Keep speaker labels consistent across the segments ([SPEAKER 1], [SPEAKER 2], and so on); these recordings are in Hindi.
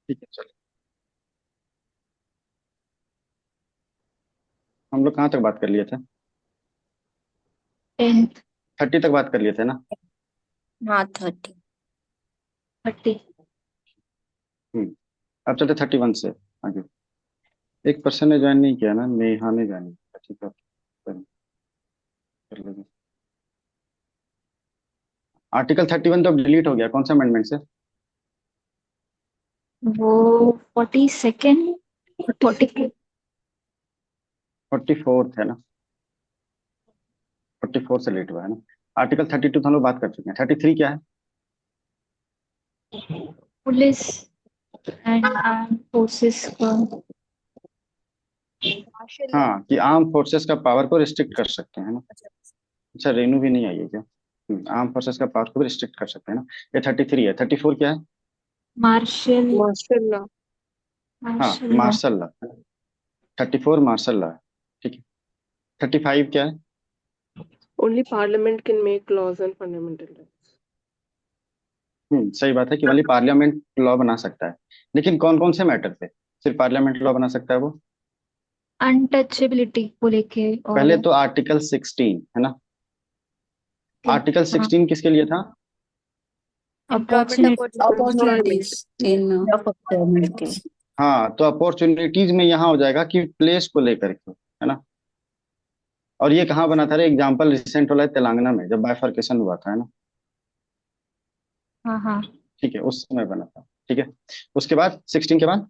[SPEAKER 1] ठीक है चलो। हम लोग कहाँ तक बात कर लिए थे?
[SPEAKER 2] 10th।
[SPEAKER 1] 30 तक बात कर लिए थे ना?
[SPEAKER 2] हाँ 30। 30।
[SPEAKER 1] हम्म। अब चलते 31 से आगे। एक पर्सन ने ज्वाइन नहीं किया ना, नेहा ने ज्वाइन किया, ठीक है। कर लेंगे। आर्टिकल 31 तो अब डिलीट हो गया, कौन सा अमेंडमेंट से?
[SPEAKER 2] वो 42nd। 40।
[SPEAKER 1] 44 है ना? 44 से लेट हुआ है ना? आर्टिकल 32 तो हम लोग बात कर चुके हैं। 33 क्या है?
[SPEAKER 2] पुलिस एंड आर्म फोर्सेस का मार्शल लॉ।
[SPEAKER 1] हाँ, कि आर्म फोर्सेस का पावर को रिस्ट्रिक्ट कर सकते हैं ना? अच्छा, रेनू भी नहीं आई है क्या? आर्म फोर्सेस का पावर को भी रिस्ट्रिक्ट कर सकते हैं ना? ये 33 है। 34 क्या है?
[SPEAKER 2] Martial
[SPEAKER 3] martial law.
[SPEAKER 1] हाँ,
[SPEAKER 2] martial law.
[SPEAKER 1] Martial law. 34 martial law है। ठीक है। 35 क्या है?
[SPEAKER 3] Only Parliament can make laws on fundamental rights.
[SPEAKER 1] सही बात है कि वाली पार्लियामेंट लॉ बना सकता है। लेकिन कौन कौन से मैटर पे सिर्फ पार्लियामेंट लॉ बना सकता है वो?
[SPEAKER 2] अनटचेबिलिटी को लेके और
[SPEAKER 1] पहले तो आर्टिकल 16 है ना? आर्टिकल
[SPEAKER 2] हाँ
[SPEAKER 1] 16 किसके लिए था?
[SPEAKER 2] Opportunity
[SPEAKER 3] Employment.
[SPEAKER 4] opportunities in
[SPEAKER 2] of opportunity.
[SPEAKER 1] हाँ, तो अपॉर्चुनिटीज में यहाँ हो जाएगा कि प्लेस को लेकर के, है ना? और ये कहाँ बना था रे? एग्जाम्पल रिसेंट वाला है तेलंगाना में, जब बाइफर्केशन हुआ था, है ना?
[SPEAKER 2] हाँ हाँ।
[SPEAKER 1] ठीक है, उस समय बना था। ठीक है। उसके बाद 16 के बाद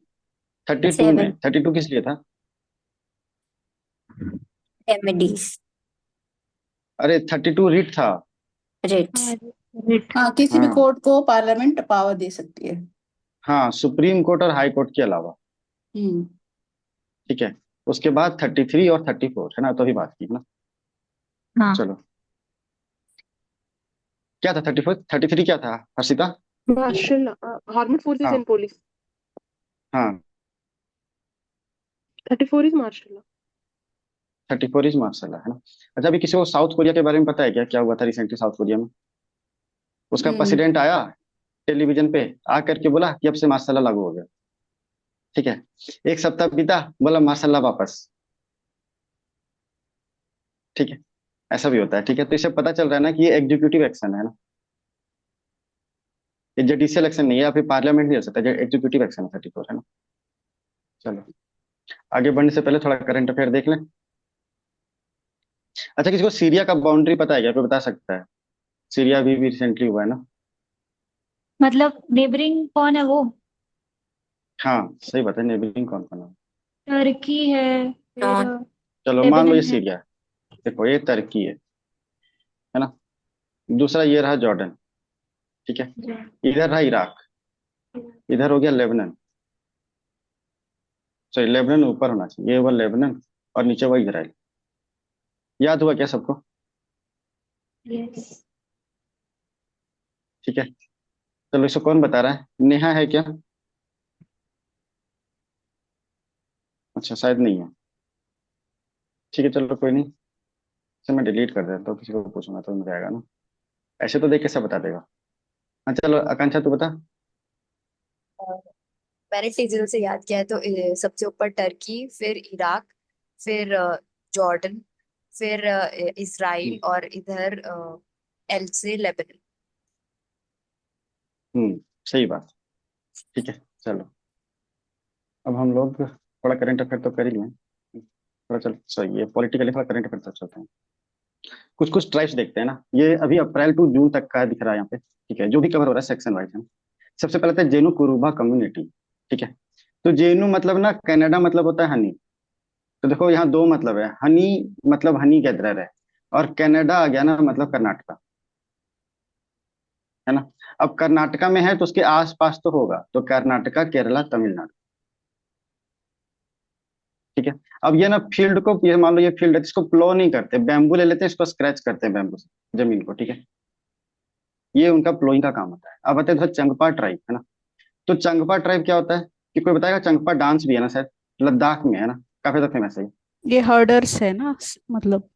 [SPEAKER 1] 32 में,
[SPEAKER 2] 7
[SPEAKER 1] 32 किस लिए था?
[SPEAKER 2] रेमेडीज।
[SPEAKER 1] अरे 32 रिट था।
[SPEAKER 2] रिट्स। रिट।
[SPEAKER 4] हाँ, किसी भी
[SPEAKER 1] हाँ
[SPEAKER 4] कोर्ट को पार्लियामेंट पावर दे सकती है।
[SPEAKER 1] हाँ, सुप्रीम कोर्ट और हाई कोर्ट के अलावा।
[SPEAKER 4] हम्म।
[SPEAKER 1] ठीक है। उसके बाद 33 और 34 है ना, तो अभी बात की है ना?
[SPEAKER 2] हाँ
[SPEAKER 1] चलो। क्या था 34? 33 क्या था Harshita?
[SPEAKER 3] Martial law. Armed forces
[SPEAKER 1] हाँ
[SPEAKER 3] and police.
[SPEAKER 1] हाँ।
[SPEAKER 3] 34 is martial law.
[SPEAKER 1] 34 is martial है ना? अच्छा, अभी किसी को साउथ कोरिया के बारे में पता है क्या, क्या हुआ था रिसेंटली साउथ कोरिया में? उसका
[SPEAKER 4] हम्म।
[SPEAKER 1] प्रेसिडेंट आया टेलीविजन पे, आ करके बोला कि अब से मार्शल लागू हो गया। ठीक है। एक सप्ताह बीता, बोला मार्शल वापस। ठीक है। ऐसा भी होता है। ठीक है, तो इससे पता चल रहा है ना कि ये एग्जीक्यूटिव एक्शन है ना? ये जुडिशियल एक्शन नहीं है, या फिर पार्लियामेंट नहीं हो सकता, एग्जीक्यूटिव एक्शन है 34, है ना? चलो। आगे बढ़ने से पहले थोड़ा करंट अफेयर देख लें। अच्छा, किसी को सीरिया का बाउंड्री पता है क्या? कोई बता सकता है? सीरिया भी रिसेंटली हुआ है ना?
[SPEAKER 2] मतलब नेबरिंग कौन है वो?
[SPEAKER 1] हाँ, सही बात है। नेबरिंग कौन कौन है?
[SPEAKER 2] टर्की है फिर
[SPEAKER 1] चलो मान लो ये
[SPEAKER 2] लेबनान है।
[SPEAKER 1] सीरिया है। देखो ये तुर्की है ना? दूसरा ये रहा जॉर्डन। ठीक है। इधर रहा इराक। इधर हो गया लेबनान। सॉरी, लेबनान ऊपर होना चाहिए, ये हुआ लेबनान। और नीचे हुआ इजराइल। याद हुआ क्या सबको?
[SPEAKER 2] यस।
[SPEAKER 1] ठीक है। चलो, इसको कौन बता रहा है? नेहा है क्या? अच्छा, शायद नहीं है। ठीक है, चलो कोई नहीं। इसे मैं डिलीट कर देता हूँ, किसी को पूछूंगा तो मिल जाएगा ना। ऐसे तो देख के सब बता देगा। हाँ चलो, आकांक्षा तू बता।
[SPEAKER 5] मैंने टीचर से याद किया है तो सबसे ऊपर टर्की, फिर इराक, फिर जॉर्डन, फिर इसराइल और इधर एल से लेबनान।
[SPEAKER 1] सही बात। ठीक है। चलो, अब हम लोग थोड़ा करंट अफेयर तो कर ही लें। थोड़ा चल सही है, पॉलिटिकली थोड़ा करंट अफेयर तक चलते हैं। कुछ कुछ ट्राइब्स देखते हैं ना, ये अभी अप्रैल टू जून तक का दिख रहा है यहाँ पे। ठीक है, जो भी कवर हो रहा है सेक्शन वाइज है। सबसे पहले था जेनु कुरुबा कम्युनिटी। ठीक है। तो जेनु मतलब ना कनाडा मतलब होता है हनी। तो देखो यहाँ दो मतलब है, हनी मतलब हनी गैदरर है। और कनाडा आ गया ना, मतलब कर्नाटका। है ना? अब कर्नाटका में है तो उसके आसपास तो होगा, तो कर्नाटका केरला तमिलनाडु। ठीक है। अब ये ना फील्ड को, ये मान लो ये फील्ड है, इसको प्लो नहीं करते, बैम्बू ले लेते हैं, इसको स्क्रैच करते हैं बैम्बू से जमीन को। ठीक है। ये उनका प्लोइंग का काम होता है। अब आते हैं चंगपा ट्राइब, है ना? तो चंगपा ट्राइब क्या होता है? कि कोई बताएगा? चंगपा डांस भी है ना शायद, लद्दाख में, है ना? काफी ज्यादा फेमस है ये।
[SPEAKER 6] ये हर्डर्स है ना, मतलब।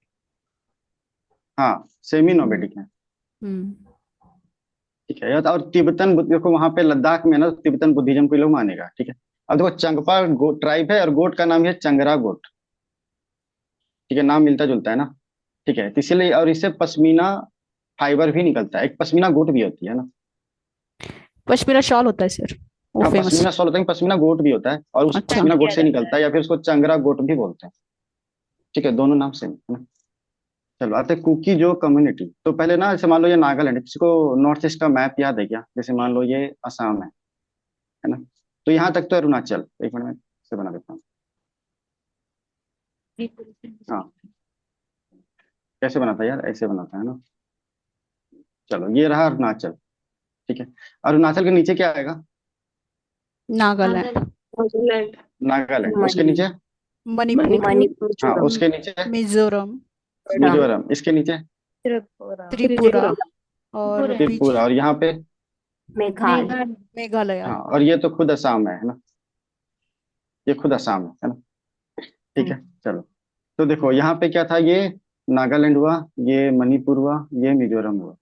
[SPEAKER 1] हाँ, सेमी
[SPEAKER 6] हम्म।
[SPEAKER 1] नोबेडिक है।
[SPEAKER 6] हम्म।
[SPEAKER 1] ठीक है। और तिब्बतन देखो वहां पे लद्दाख में ना तिब्बतन बुद्धिज्म को ये लोग मानेगा, ठीक है। अब देखो चंगपा ट्राइब है और गोट का नाम है चंगरा गोट, ठीक है, नाम मिलता जुलता है ना, ठीक है। तो इसीलिए और इससे पश्मीना फाइबर भी निकलता है, एक पश्मीना गोट भी होती है ना।
[SPEAKER 6] पश्मीना शॉल होता है सर, वो
[SPEAKER 1] हाँ
[SPEAKER 6] फेमस।
[SPEAKER 1] पश्मीना शॉल होता है, पश्मीना गोट भी होता है और उस
[SPEAKER 6] अच्छा।
[SPEAKER 1] पश्मीना गोट से निकलता है, या फिर उसको चंगरा गोट भी बोलते हैं, ठीक है, दोनों नाम सेम है ना। चलो आते हैं कुकी जो कम्युनिटी। तो पहले ना जैसे मान लो ये नागालैंड है, किसी को नॉर्थ ईस्ट का मैप याद है क्या? जैसे मान लो ये असम है ना। तो यहाँ तक तो अरुणाचल, एक मिनट में से बना देता हूँ। हाँ कैसे बनाता है यार, ऐसे बनाता है ना। चलो ये रहा अरुणाचल, ठीक है। अरुणाचल के नीचे क्या आएगा?
[SPEAKER 6] नागालैंड,
[SPEAKER 3] नागालैंड,
[SPEAKER 1] नागालैंड। उसके नीचे?
[SPEAKER 6] मणिपुर,
[SPEAKER 3] मणिपुर,
[SPEAKER 1] हाँ
[SPEAKER 3] मिजोरम,
[SPEAKER 1] उसके नीचे
[SPEAKER 6] मिजोरम,
[SPEAKER 1] मिजोरम। इसके नीचे
[SPEAKER 5] त्रिपुरा,
[SPEAKER 6] त्रिपुरा और
[SPEAKER 2] त्रिपुरा,
[SPEAKER 1] त्रिपुरा। और यहाँ पे
[SPEAKER 2] मेघालय।
[SPEAKER 6] मेघालय।
[SPEAKER 1] हाँ, और ये तो खुद असम है ना, ये खुद असम है ना, ठीक है। चलो तो देखो यहाँ पे क्या था, ये नागालैंड हुआ, ये मणिपुर हुआ, ये मिजोरम हुआ,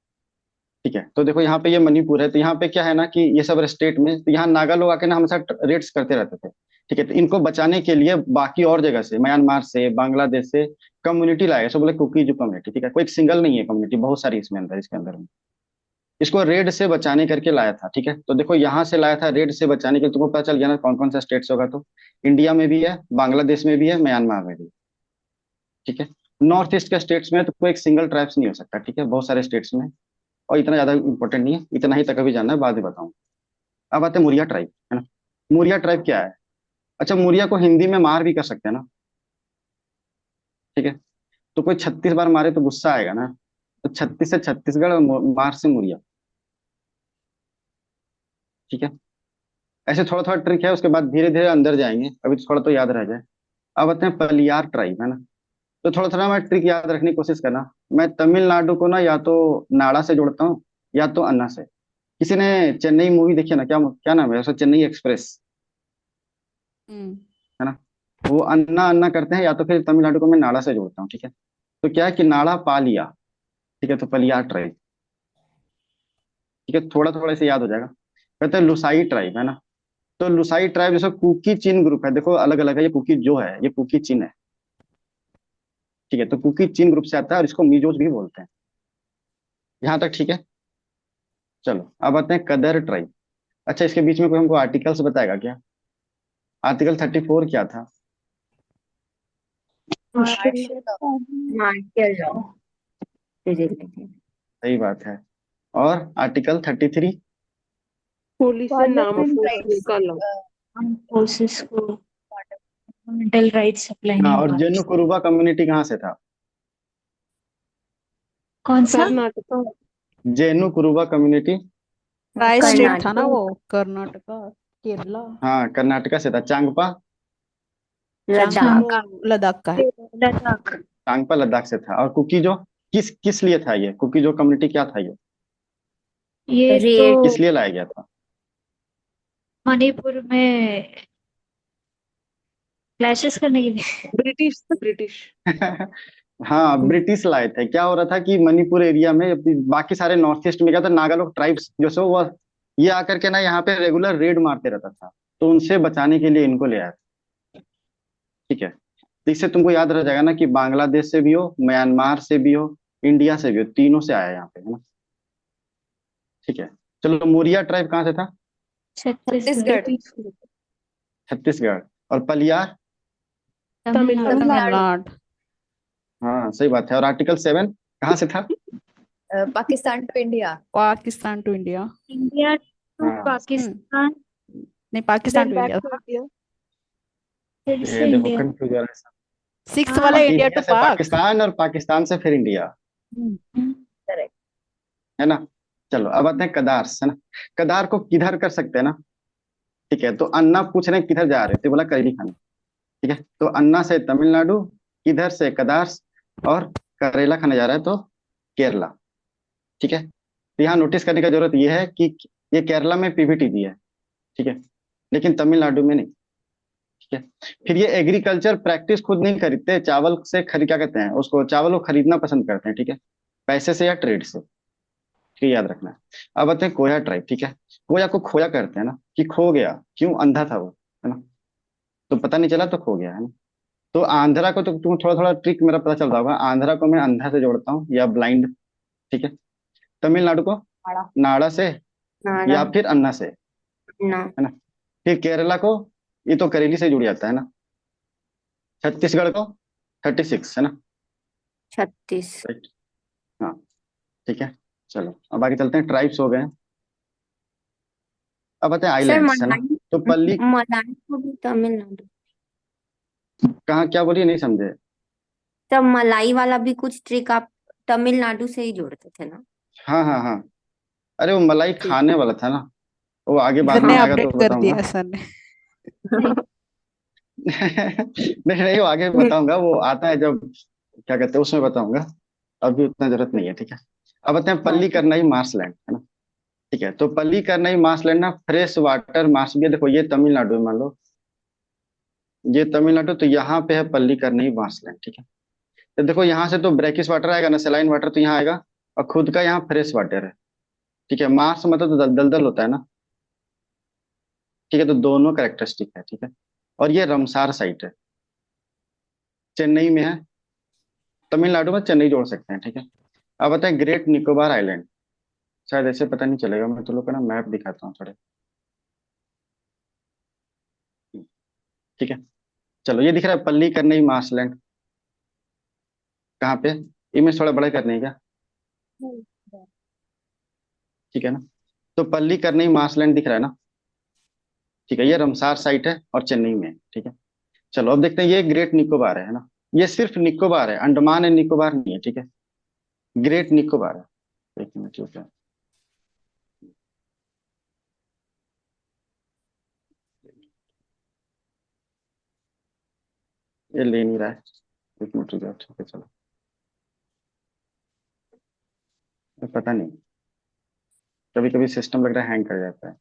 [SPEAKER 1] ठीक है। तो देखो यहाँ पे ये मणिपुर है, तो यहाँ पे क्या है ना कि ये सब स्टेट में, तो यहाँ नागा लोग आके ना हमेशा रेड्स करते रहते थे, ठीक है। तो इनको बचाने के लिए बाकी और जगह से, म्यांमार से, बांग्लादेश से कम्युनिटी लाए, सब बोले कुकी जो कम्युनिटी, ठीक है। कोई एक सिंगल नहीं है कम्युनिटी, बहुत सारी इसमें अंदर, इसके अंदर में। इसको रेड से बचाने करके लाया था, ठीक है। तो देखो यहाँ से लाया था रेड से बचाने के लिए, तुमको पता चल गया ना कौन कौन सा स्टेट से होगा। तो इंडिया में भी है, बांग्लादेश में भी है, म्यांमार में भी है, ठीक है। नॉर्थ ईस्ट के स्टेट्स में तो कोई एक सिंगल ट्राइब्स नहीं हो सकता, ठीक है, बहुत सारे स्टेट्स में। और इतना ज्यादा इंपॉर्टेंट नहीं है, इतना ही तक अभी जानना है, बाद में बताऊं। अब आते हैं मुरिया ट्राइब, है ना। मुरिया ट्राइब क्या है? अच्छा मुरिया को हिंदी में मार भी कर सकते हैं ना, ठीक है। तो कोई 36 बार मारे तो गुस्सा आएगा ना, तो 36 से छत्तीसगढ़ और मार से मुरिया, ठीक है। ऐसे थोड़ा थोड़ा ट्रिक है, उसके बाद धीरे धीरे अंदर जाएंगे, अभी तो थोड़ा तो याद रह जाए। अब आते हैं पलियार ट्राइब, है ना। तो थोड़ा थोड़ा मैं ट्रिक याद रखने की कोशिश करना। मैं तमिलनाडु को ना या तो नाडा से जोड़ता हूँ या तो अन्ना से। किसी ने चेन्नई मूवी देखी है ना, क्या क्या नाम है उसका, चेन्नई एक्सप्रेस,
[SPEAKER 6] हम्म।
[SPEAKER 1] है ना। वो अन्ना अन्ना करते हैं, या तो फिर तमिलनाडु को मैं नाडा से जोड़ता हूँ, ठीक है। तो क्या है कि नाडा पा लिया, ठीक है, तो पलियार ट्राइब, ठीक है, थोड़ा थोड़ा इसे याद हो जाएगा। कहते हैं लुसाई ट्राइब, है ना। तो लुसाई ट्राइब जैसे कुकी चिन ग्रुप है, देखो अलग अलग है, ये कुकी जो है ये कुकी चिन है, ठीक है। तो कुकी चिन ग्रुप से आता है और इसको मिजोस भी बोलते हैं, यहाँ तक ठीक है। चलो अब आते हैं कदर ट्राइब। अच्छा इसके बीच में कोई हमको आर्टिकल्स बताएगा क्या? आर्टिकल 34 क्या था?
[SPEAKER 5] मार्शल लॉ,
[SPEAKER 1] सही बात है। और आर्टिकल 33?
[SPEAKER 3] पुलिस एंड नाम का लॉ,
[SPEAKER 2] फोर्सेस को फंडामेंटल राइट्स अप्लाई
[SPEAKER 1] हाँ,
[SPEAKER 2] नहीं
[SPEAKER 1] और
[SPEAKER 2] होगा।
[SPEAKER 1] जेनु कुरुबा कम्युनिटी कहाँ से था?
[SPEAKER 2] कौन सा?
[SPEAKER 3] Karnataka,
[SPEAKER 1] Jenu Kuruba community,
[SPEAKER 6] tri state था ना
[SPEAKER 5] कर्नाटक,
[SPEAKER 6] वो, कर्नाटका, केरला,
[SPEAKER 1] हाँ कर्नाटका से था। चांगपा?
[SPEAKER 5] लद्दाख,
[SPEAKER 6] वो लद्दाख का है।
[SPEAKER 2] लद्दाख।
[SPEAKER 1] चांगपा लद्दाख से था। और कुकी जो किस किस लिए था ये, कुकी जो कम्युनिटी क्या था ये,
[SPEAKER 2] ये
[SPEAKER 5] रेड,
[SPEAKER 2] तो
[SPEAKER 1] किस लिए लाया गया था?
[SPEAKER 2] मणिपुर में क्लैशेस करने के लिए।
[SPEAKER 3] ब्रिटिश ब्रिटिश,
[SPEAKER 1] हाँ ब्रिटिश लाए थे। क्या हो रहा था कि मणिपुर एरिया में बाकी सारे नॉर्थ ईस्ट में क्या था, नागा लोग ट्राइब्स जो सो वो ये आकर के ना यहाँ पे रेगुलर रेड मारते रहता था, तो उनसे बचाने के लिए इनको ले आया था, ठीक है। तो इससे तुमको याद रह जाएगा ना कि बांग्लादेश से भी हो, म्यांमार से भी हो, इंडिया से भी हो, तीनों से आया यहाँ पे, है ना, ठीक है। चलो मोरिया ट्राइब कहाँ से था?
[SPEAKER 2] छत्तीसगढ़,
[SPEAKER 5] छत्तीसगढ़,
[SPEAKER 1] छत्तीसगढ़। और पलियार?
[SPEAKER 2] तमिलनाडु।
[SPEAKER 3] तमिलनाडु,
[SPEAKER 6] तमिलनाडु,
[SPEAKER 1] हाँ सही बात है। और आर्टिकल 7 कहाँ से था?
[SPEAKER 5] Pakistan to India,
[SPEAKER 6] Pakistan to India.
[SPEAKER 2] India to
[SPEAKER 1] हाँ
[SPEAKER 2] पाकिस्तान,
[SPEAKER 6] नहीं, Pakistan
[SPEAKER 3] then
[SPEAKER 6] to
[SPEAKER 3] back
[SPEAKER 6] India.
[SPEAKER 3] To India,
[SPEAKER 2] फिर
[SPEAKER 1] ये
[SPEAKER 2] से
[SPEAKER 1] देखो
[SPEAKER 2] इंडिया।
[SPEAKER 1] कंफ्यूज हो रहा है सब।
[SPEAKER 6] सिक्स
[SPEAKER 2] हाँ,
[SPEAKER 6] वाला इंडिया
[SPEAKER 1] इंडिया
[SPEAKER 6] टू
[SPEAKER 1] से
[SPEAKER 6] पाक।
[SPEAKER 1] पाकिस्तान और पाकिस्तान से फिर इंडिया,
[SPEAKER 5] करेक्ट,
[SPEAKER 1] है ना। चलो अब आते हैं कदार्स, है ना। कदार को किधर कर सकते हैं ना, ठीक है। तो अन्ना पूछ रहे हैं किधर जा रहे थे, बोला करेली खाना, ठीक है। तो अन्ना से तमिलनाडु, किधर से कदार्स, और करेला खाने जा रहा है तो केरला, ठीक है। तो यहाँ नोटिस करने का जरूरत यह है कि ये केरला में पीवीटी दी है, ठीक है, लेकिन तमिलनाडु में नहीं, ठीक है। फिर ये एग्रीकल्चर प्रैक्टिस खुद नहीं खरीदते, चावल से खरीद क्या कहते हैं उसको, चावल को खरीदना पसंद करते हैं, ठीक है, पैसे से या ट्रेड से, ये याद रखना है। अब आते हैं कोया ट्राइब, ठीक है। कोया को खोया करते हैं ना, कि खो गया, क्यों, अंधा था वो, है ना, तो पता नहीं चला तो खो गया, है ना। तो आंध्रा को तो तुम थोड़ा थोड़ा ट्रिक मेरा पता चलता होगा, आंध्रा को मैं अंधा से जोड़ता हूँ या ब्लाइंड, ठीक है। तमिलनाडु को
[SPEAKER 5] नाड़ा
[SPEAKER 1] नाड़ा से
[SPEAKER 5] नाड़ा
[SPEAKER 1] या फिर अन्ना से,
[SPEAKER 5] ना
[SPEAKER 1] है ना। फिर केरला को, ये तो करेली से जुड़ जाता है ना। छत्तीसगढ़ को 36, है ना।
[SPEAKER 5] 36
[SPEAKER 1] राइट। हाँ, ठीक है। चलो अब आगे चलते हैं, ट्राइब्स हो गए। अब आते हैं
[SPEAKER 5] सर
[SPEAKER 1] आइलैंड्स, है ना।
[SPEAKER 5] मलाई
[SPEAKER 1] तो पल्ली,
[SPEAKER 5] मलाई को भी तमिलनाडु
[SPEAKER 1] कहाँ, क्या बोलिए, नहीं समझे।
[SPEAKER 5] तब मलाई वाला भी कुछ ट्रिक आप तमिलनाडु से ही जोड़ते थे ना
[SPEAKER 1] हाँ हाँ हाँ, अरे वो मलाई
[SPEAKER 5] ठीक
[SPEAKER 1] खाने वाला था ना, वो आगे बाद
[SPEAKER 6] सर
[SPEAKER 1] में
[SPEAKER 6] ने
[SPEAKER 1] आएगा तो
[SPEAKER 6] अपडेट कर
[SPEAKER 1] बताऊंगा।
[SPEAKER 6] दिया सर ने।
[SPEAKER 1] नहीं नहीं, वो आगे बताऊंगा, वो आता है जब, क्या कहते हैं, उसमें बताऊंगा। अभी उतना जरूरत नहीं है, ठीक है। अब बताते हैं
[SPEAKER 5] हाँ
[SPEAKER 1] पल्ली करनाई मार्शलैंड, है ना। ठीक है, तो पल्ली करनाई मार्शलैंड ना, फ्रेश वाटर मार्श भी है। देखो ये तमिलनाडु है, मान लो ये तमिलनाडु, तो यहाँ पे है पल्ली करनाई मार्शलैंड, ठीक है। तो देखो यहाँ से तो ब्रैकिश वाटर आएगा ना, सलाइन वाटर तो यहाँ आएगा, और खुद का यहाँ फ्रेश वाटर है, ठीक है। मार्श मतलब तो दलदल होता है ना, ठीक है। तो दोनों कैरेक्टरिस्टिक है, ठीक है। और ये रमसार साइट है, चेन्नई में है। तमिलनाडु में चेन्नई जोड़ सकते हैं, ठीक है। अब बताएं ग्रेट निकोबार आइलैंड, शायद ऐसे पता नहीं चलेगा, मैं तो लोग का ना मैप दिखाता हूँ थोड़े, ठीक है। चलो ये दिख रहा है पल्ली करनई मार्शलैंड, कहाँ पे, इमेज थोड़ा बड़ा करने का, ठीक है ना। तो पल्ली करनई मार्शलैंड दिख रहा है ना, ठीक है। ये रमसार साइट है और चेन्नई में है, ठीक है। चलो अब देखते हैं, ये ग्रेट निकोबार है ना। ये सिर्फ निकोबार है, अंडमान एंड निकोबार नहीं है, ठीक है। ग्रेट निकोबार है, एक मिनट रुको। ये ले नहीं रहा है, एक मिनट रुको, ठीक है चलो। ये पता नहीं, कभी कभी सिस्टम लग रहा है हैंग कर जाता है।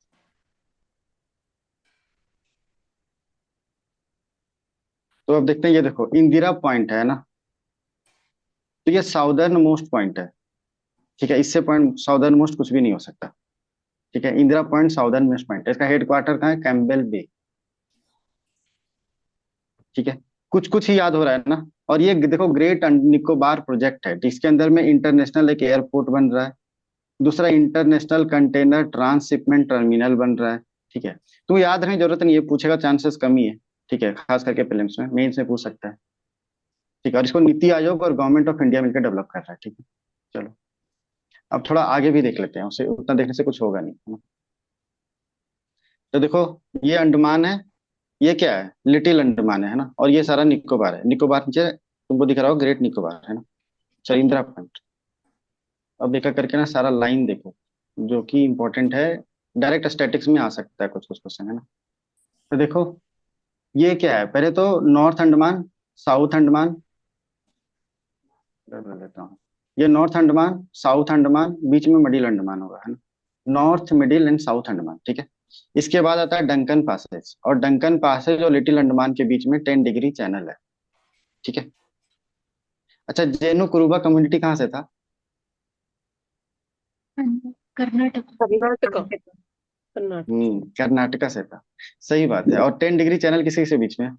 [SPEAKER 1] तो अब देखते हैं, ये देखो इंदिरा पॉइंट है ना, तो ये साउदर्न मोस्ट पॉइंट है, ठीक है। इससे पॉइंट साउदर्न मोस्ट कुछ भी नहीं हो सकता, ठीक है। Indira point southern most point है, इसका हेडक्वार्टर कहाँ है, कैम्पबेल बे, ठीक है। कुछ कुछ ही याद हो रहा है ना। और ये देखो ग्रेट निकोबार प्रोजेक्ट है, जिसके अंदर में इंटरनेशनल एक एयरपोर्ट बन रहा है, दूसरा इंटरनेशनल कंटेनर ट्रांसशिपमेंट टर्मिनल बन रहा है, ठीक है। तो याद रखने की जरूरत नहीं है, पूछेगा चांसेस कम ही है, ठीक है। खास करके प्रीलिम्स में, मेंस में पूछ सकता है, ठीक है। और इसको नीति आयोग और गवर्नमेंट ऑफ इंडिया मिलकर डेवलप कर रहा है, ठीक है। चलो अब थोड़ा आगे भी देख लेते हैं, उसे उतना देखने से कुछ होगा नहीं, है ना। तो देखो ये अंडमान है, ये क्या है, लिटिल अंडमान है ना, और ये सारा निकोबार है। निकोबार नीचे तुमको दिख रहा हो, ग्रेट निकोबार, है ना। चलो इंदिरा पॉइंट, अब देखा करके ना सारा लाइन देखो, जो कि इंपॉर्टेंट है, डायरेक्ट स्टैटिक्स में आ सकता है कुछ कुछ क्वेश्चन, है ना। तो देखो ये क्या है, पहले तो नॉर्थ अंडमान, साउथ अंडमान, इधर बोल देता हूँ। ये नॉर्थ अंडमान, साउथ अंडमान, बीच में मिडिल अंडमान होगा, है ना। North middle and south Andaman, ठीक है। इसके बाद आता है डंकन पासेज, और डंकन पासेज और लिटिल अंडमान के बीच में 10 डिग्री चैनल है, ठीक है। अच्छा, जेनु कुरुबा कम्युनिटी कहाँ से था,
[SPEAKER 2] कर्नाटक
[SPEAKER 3] कर्नाटका कर्नाटक
[SPEAKER 1] कर्नाटका से था, सही बात है। और 10 डिग्री चैनल किसी के बीच में है?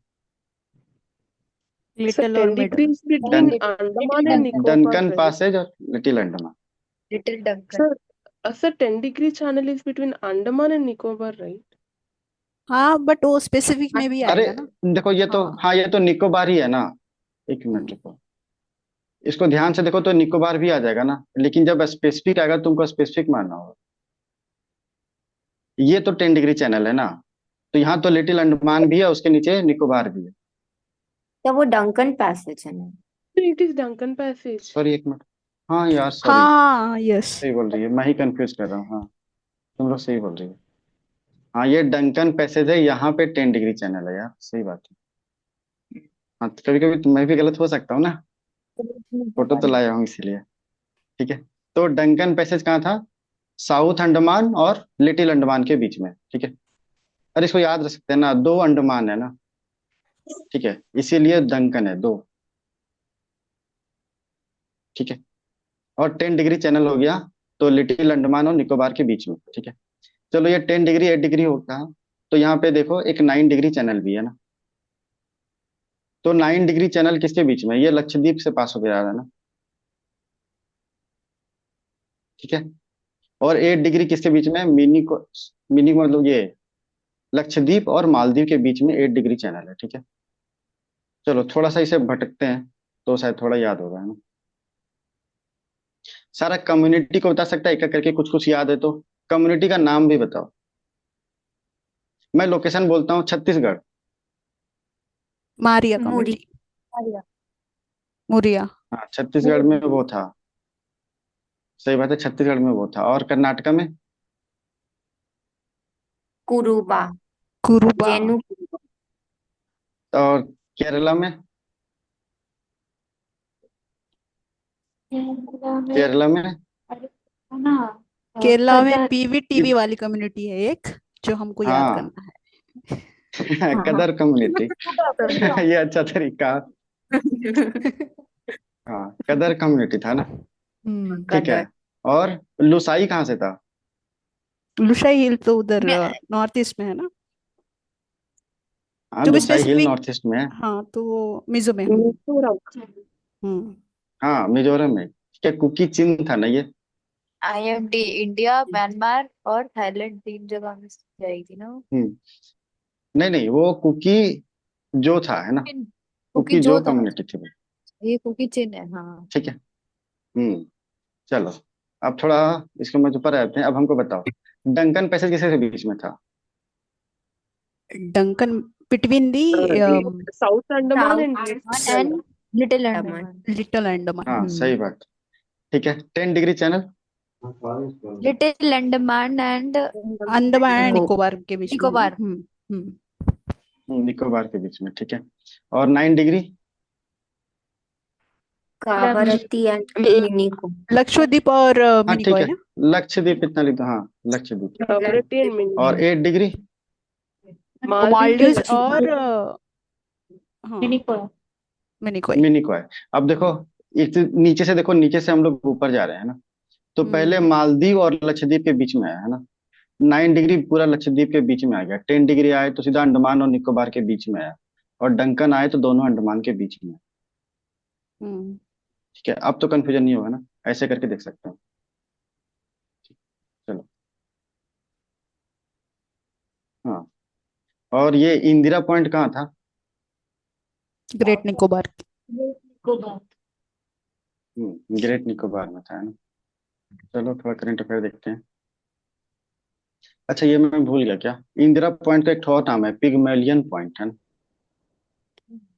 [SPEAKER 3] सर
[SPEAKER 6] लिटिल और
[SPEAKER 3] 10
[SPEAKER 6] mid.
[SPEAKER 3] degrees between Andaman and Nicobar,
[SPEAKER 1] Duncan
[SPEAKER 3] right?
[SPEAKER 1] Passage और little Andaman.
[SPEAKER 5] Little Duncan
[SPEAKER 3] Sir, sir, 10 degree channel is between Andaman and Nicobar, right?
[SPEAKER 6] हाँ बट वो स्पेसिफिक में भी
[SPEAKER 1] अरे
[SPEAKER 6] आएगा ना।
[SPEAKER 1] देखो ये तो,
[SPEAKER 6] हाँ
[SPEAKER 1] हाँ ये तो निकोबार ही है ना, एक मिनट रुको, इसको ध्यान से देखो तो निकोबार भी आ जाएगा ना, लेकिन जब स्पेसिफिक आएगा तुमको स्पेसिफिक मानना होगा। ये तो 10 डिग्री चैनल है ना, तो यहाँ तो लिटिल अंडमान भी है, उसके नीचे निकोबार भी है।
[SPEAKER 5] क्या वो डंकन पैसेज है ना
[SPEAKER 3] So it is Duncan Passage.
[SPEAKER 1] Sorry एक मिनट, हाँ यार सॉरी,
[SPEAKER 6] हाँ यस।
[SPEAKER 1] सही बोल रही है, मैं ही कंफ्यूज कर रहा हूँ, हाँ तुम लोग सही बोल रही है। हाँ ये डंकन पैसेज है, यहाँ पे 10 डिग्री चैनल है यार, सही बात है। हाँ तो कभी कभी मैं भी गलत हो सकता हूँ ना, फोटो तो लाया हूँ इसीलिए, ठीक है। तो डंकन पैसेज कहाँ था, साउथ अंडमान और लिटिल अंडमान के बीच में, ठीक है। अरे इसको याद रख सकते हैं ना, दो अंडमान है ना, ठीक है, इसीलिए डंकन है दो, ठीक है। और 10 डिग्री चैनल हो गया तो लिटिल अंडमान और निकोबार के बीच में, ठीक है। चलो ये 10 डिग्री 8 डिग्री होता है, तो यहाँ पे देखो एक 9 डिग्री चैनल भी है ना। तो 9 डिग्री चैनल किसके बीच में है? ये लक्षद्वीप से पास होकर आ रहा है ना, ठीक है। और 8 डिग्री किसके बीच में है? मिनी को मतलब ये लक्षद्वीप और मालदीव के बीच में 8 डिग्री चैनल है, ठीक है। चलो थोड़ा सा इसे भटकते हैं तो शायद थोड़ा याद होगा, है ना। सारा कम्युनिटी को बता सकता है एक एक करके, कुछ कुछ याद है तो कम्युनिटी का नाम भी बताओ। मैं लोकेशन बोलता हूँ, Chhattisgarh.
[SPEAKER 6] Maria
[SPEAKER 2] Muri.
[SPEAKER 6] community. Muria.
[SPEAKER 1] हाँ छत्तीसगढ़ में वो था, सही बात है, छत्तीसगढ़ में वो था। और कर्नाटका में?
[SPEAKER 2] Kuruba.
[SPEAKER 6] Kuruba.
[SPEAKER 2] Jenu.
[SPEAKER 1] और केरला में? केरला में
[SPEAKER 2] ना
[SPEAKER 6] केरला में
[SPEAKER 2] कदर।
[SPEAKER 6] PVTV वाली कम्युनिटी है एक, जो हमको याद
[SPEAKER 1] हाँ
[SPEAKER 6] करना है।
[SPEAKER 1] कदर कम्युनिटी। ये अच्छा तरीका। हाँ कदर कम्युनिटी था ना, ठीक है।
[SPEAKER 2] कदर।
[SPEAKER 1] और लुसाई कहाँ से था?
[SPEAKER 6] लुसाई हिल तो उधर
[SPEAKER 5] मैं-
[SPEAKER 6] नॉर्थ ईस्ट में है ना।
[SPEAKER 1] हाँ
[SPEAKER 6] तो भी
[SPEAKER 1] लुसाई हिल
[SPEAKER 6] स्पेसिफिक,
[SPEAKER 1] नॉर्थ ईस्ट में है।
[SPEAKER 6] हाँ तो वो मिजो में है।
[SPEAKER 3] मिजोरम।
[SPEAKER 6] हम्म।
[SPEAKER 1] हाँ मिजोरम में, ठीक है। कुकी चिन्ह था ना ये।
[SPEAKER 5] IMD इंडिया, म्यांमार और थाईलैंड 3 जगह में जाएगी थी ना वो।
[SPEAKER 1] हम्म नहीं नहीं, वो कुकी जो था, है ना,
[SPEAKER 5] कुकी
[SPEAKER 1] कुकी जो
[SPEAKER 5] जो था,
[SPEAKER 1] कम्युनिटी थी वो,
[SPEAKER 5] ये कुकी चिन्ह है, हाँ।
[SPEAKER 1] ठीक है। चलो अब थोड़ा इसके में ऊपर आते हैं। अब हमको बताओ डंकन पैसेज किसके बीच में था?
[SPEAKER 6] Duncan between the
[SPEAKER 3] south Andaman and
[SPEAKER 5] Andaman and little Andaman.
[SPEAKER 6] Little Andaman.
[SPEAKER 1] हाँ सही बात, ठीक है। 10 degree channel?
[SPEAKER 5] Little Andaman and
[SPEAKER 6] Andaman and Nicobar के बीच में है ना?
[SPEAKER 5] निकोबार।
[SPEAKER 1] निकोबार के बीच में, ठीक है। और 9 डिग्री?
[SPEAKER 2] कावरत्ती एंड मिनिको।
[SPEAKER 6] लक्षद्वीप और
[SPEAKER 1] हाँ
[SPEAKER 6] मिनिको
[SPEAKER 1] ठीक
[SPEAKER 6] है
[SPEAKER 1] है,
[SPEAKER 6] ना।
[SPEAKER 1] लक्षद्वीप इतना लिख दो, हाँ लक्षद्वीप।
[SPEAKER 3] कवरत्ती एंड
[SPEAKER 1] और 8 डिग्री?
[SPEAKER 6] मालदीव्स और हाँ
[SPEAKER 2] मिनिको।
[SPEAKER 6] मिनिको।
[SPEAKER 1] मिनिको है। अब देखो नीचे से देखो, नीचे से हम लोग ऊपर जा रहे हैं ना। तो पहले मालदीव और लक्षद्वीप के बीच में है ना। 9 डिग्री पूरा लक्षद्वीप के बीच में आ गया। 10 डिग्री आए तो सीधा अंडमान और निकोबार के बीच में आया। और डंकन आए तो दोनों अंडमान के बीच में है। ठीक है, अब तो कंफ्यूजन नहीं होगा ना, ऐसे करके देख सकते हैं। चलो हाँ, और ये इंदिरा पॉइंट कहाँ था?
[SPEAKER 6] ग्रेट निकोबार।
[SPEAKER 1] ग्रेट निकोबार में था, है ना। चलो थोड़ा करंट अफेयर देखते हैं। अच्छा ये मैं भूल गया, क्या इंदिरा पॉइंट का एक और नाम है पिगमेलियन पॉइंट, है ना।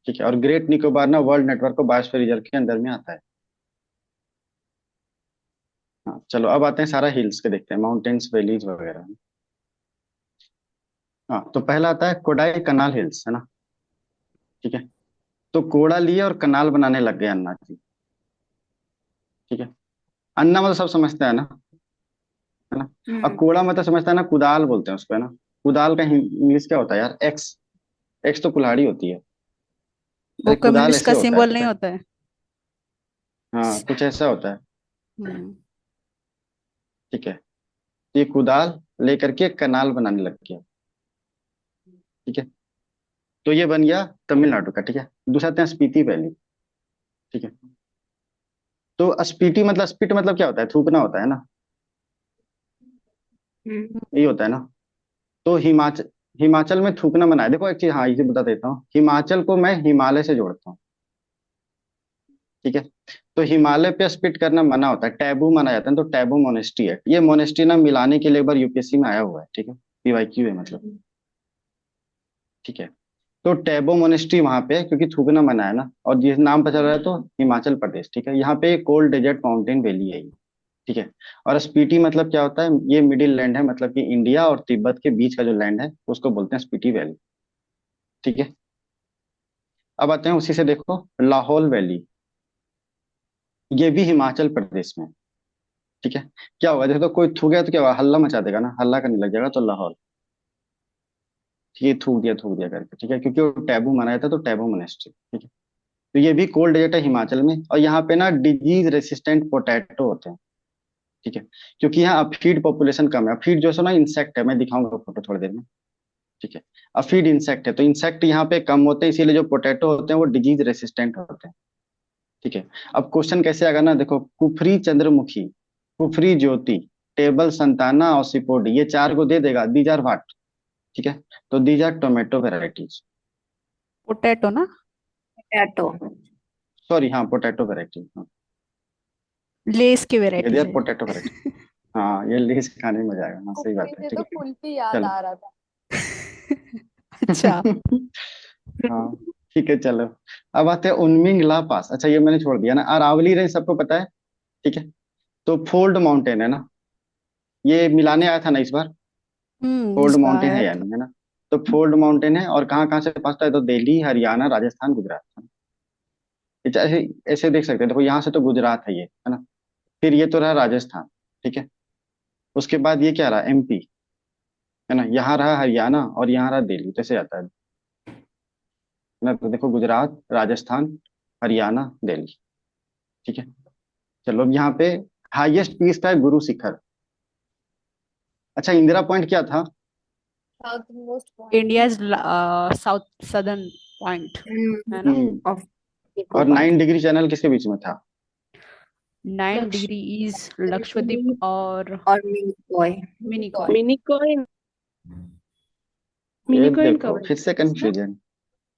[SPEAKER 1] ठीक है, और ग्रेट निकोबार ना world network of biosphere reserve के अंदर में आता है। हाँ चलो अब आते हैं सारा हिल्स के देखते हैं, माउंटेन्स वैलीज वगैरह। हाँ तो पहला आता है कोडाई कनाल हिल्स, है ना। ठीक है, तो कोड़ा लिए और कनाल बनाने लग गए अन्ना जी। ठीक है, अन्ना मतलब सब समझते हैं ना, है ना। और कोड़ा मतलब समझता है ना, कुदाल बोलते हैं उसको, है ना। कुदाल का इंग्लिश क्या होता है यार? एक्स। एक्स तो कुल्हाड़ी होती है।
[SPEAKER 6] वो
[SPEAKER 1] अरे कुदाल
[SPEAKER 6] कम्युनिस्ट का
[SPEAKER 1] ऐसे होता है,
[SPEAKER 6] सिंबल
[SPEAKER 1] पता
[SPEAKER 6] नहीं
[SPEAKER 1] है।
[SPEAKER 6] होता है।
[SPEAKER 1] हाँ कुछ ऐसा होता है,
[SPEAKER 6] हम्म।
[SPEAKER 1] ठीक है। तो ये कुदाल लेकर के कनाल बनाने लग गया, ठीक है। तो ये बन गया तमिलनाडु का, ठीक है। दूसरा आते हैं स्पीति वैली, ठीक है। तो स्पीति मतलब क्या होता है? थूकना होता है ना, यही होता है ना। तो हिमाचल, हिमाचल में थूकना मना है। देखो एक चीज, हाँ ये बता देता हूँ, हिमाचल को मैं हिमालय से जोड़ता हूँ, ठीक है। तो हिमालय पे स्पिट करना मना होता है, टैबू माना जाता है। तो टैबू मोनेस्ट्री है, ये मोनेस्ट्री ना मिलाने के लिए एक बार यूपीएससी में आया हुआ है, ठीक है। PYQ है मतलब, ठीक है। तो टैबो मोनेस्ट्री वहां पे है क्योंकि थूकना मना है ना। और जिस नाम पर चल रहा है तो हिमाचल प्रदेश, ठीक है। यहाँ पे कोल्ड डेजर्ट माउंटेन वैली है ये, ठीक है। और स्पीति मतलब क्या होता है? ये मिडिल लैंड है, मतलब कि इंडिया और तिब्बत के बीच का जो लैंड है उसको बोलते हैं स्पीति वैली, ठीक है। अब आते हैं उसी से, देखो लाहौल वैली, ये भी हिमाचल प्रदेश में है, ठीक है। क्या होगा देखो, कोई थूकेगा तो क्या होगा? हल्ला मचा देगा ना, हल्ला करने लग जाएगा, तो लाहौल, ठीक है। थूक दिया करके, ठीक है, क्योंकि वो टैबू माना जाता है, तो टैबू मोनेस्ट्री, ठीक है। तो ये भी कोल्ड डेजर्ट है हिमाचल में। और यहाँ पे ना डिजीज रेसिस्टेंट पोटैटो होते हैं, ठीक है, क्योंकि यहाँ अफीड पॉपुलेशन कम है। अफीड जो है सो ना इंसेक्ट है, मैं दिखाऊंगा फोटो थोड़ी देर में। ठीक है, अफीड इंसेक्ट है, तो इंसेक्ट यहाँ पे कम होते हैं, इसीलिए जो पोटैटो होते हैं वो डिजीज रेसिस्टेंट होते हैं। ठीक है, अब क्वेश्चन कैसे आएगा ना, देखो कुफरी चंद्रमुखी, कुफरी ज्योति, टेबल संताना और सिपोडी, ये चार को दे देगा, दीज आर व्हाट। ठीक है, तो these are tomato varieties.
[SPEAKER 6] Potato ना,
[SPEAKER 2] पोटैटो।
[SPEAKER 1] सॉरी, हाँ पोटैटो वेराइटी, हाँ
[SPEAKER 6] लेस के
[SPEAKER 1] ये
[SPEAKER 6] वेराइटीज
[SPEAKER 1] यार
[SPEAKER 6] है।
[SPEAKER 1] Potato variety. हाँ ये लेस खाने में मजा आएगा, हाँ सही बात
[SPEAKER 5] कुफरी
[SPEAKER 1] है,
[SPEAKER 5] से
[SPEAKER 1] ठीक
[SPEAKER 5] तो
[SPEAKER 1] है।
[SPEAKER 5] कुल्फी याद
[SPEAKER 1] चलो
[SPEAKER 5] आ रहा था।
[SPEAKER 6] अच्छा।
[SPEAKER 1] हाँ ठीक है चलो। अब आते हैं उनमिंग ला पास, अच्छा ये मैंने छोड़ दिया ना, अरावली रेंज सबको पता है। ठीक है, तो फोल्ड माउंटेन है ना, ये मिलाने आया था ना इस बार। फोल्ड
[SPEAKER 6] इस बार
[SPEAKER 1] माउंटेन है
[SPEAKER 6] आया
[SPEAKER 1] या
[SPEAKER 6] था।
[SPEAKER 1] नहीं, है ना। तो फोल्ड माउंटेन है, और कहाँ कहाँ से पास है, तो दिल्ली, हरियाणा, राजस्थान, गुजरात। ऐसे ऐसे देख सकते हैं, देखो यहाँ से तो गुजरात है ना। फिर ये तो रहा राजस्थान। ठीक है, उसके बाद ये क्या रहा, एमपी, है ना। यहाँ रहा हरियाणा और यहाँ रहा दिल्ली, कैसे आता है ना। तो देखो गुजरात, राजस्थान, हरियाणा, दिल्ली। ठीक है, चलो अब यहाँ पे हाईएस्ट पीस का है गुरु शिखर। अच्छा इंदिरा पॉइंट क्या था।
[SPEAKER 5] South most point.
[SPEAKER 6] India's south southern point, है ना।
[SPEAKER 2] ऑफ
[SPEAKER 1] और
[SPEAKER 2] निकोबार।
[SPEAKER 1] 9 डिग्री चैनल किसके बीच में था।
[SPEAKER 6] 9 डिग्री इज लक्षद्वीप और
[SPEAKER 2] और मिनिकॉय।
[SPEAKER 6] मिनिकॉय।
[SPEAKER 3] मिनिकॉय
[SPEAKER 1] ये
[SPEAKER 3] मिनिकॉय
[SPEAKER 1] देखो
[SPEAKER 3] कवर
[SPEAKER 1] फिर से कंफ्यूजन।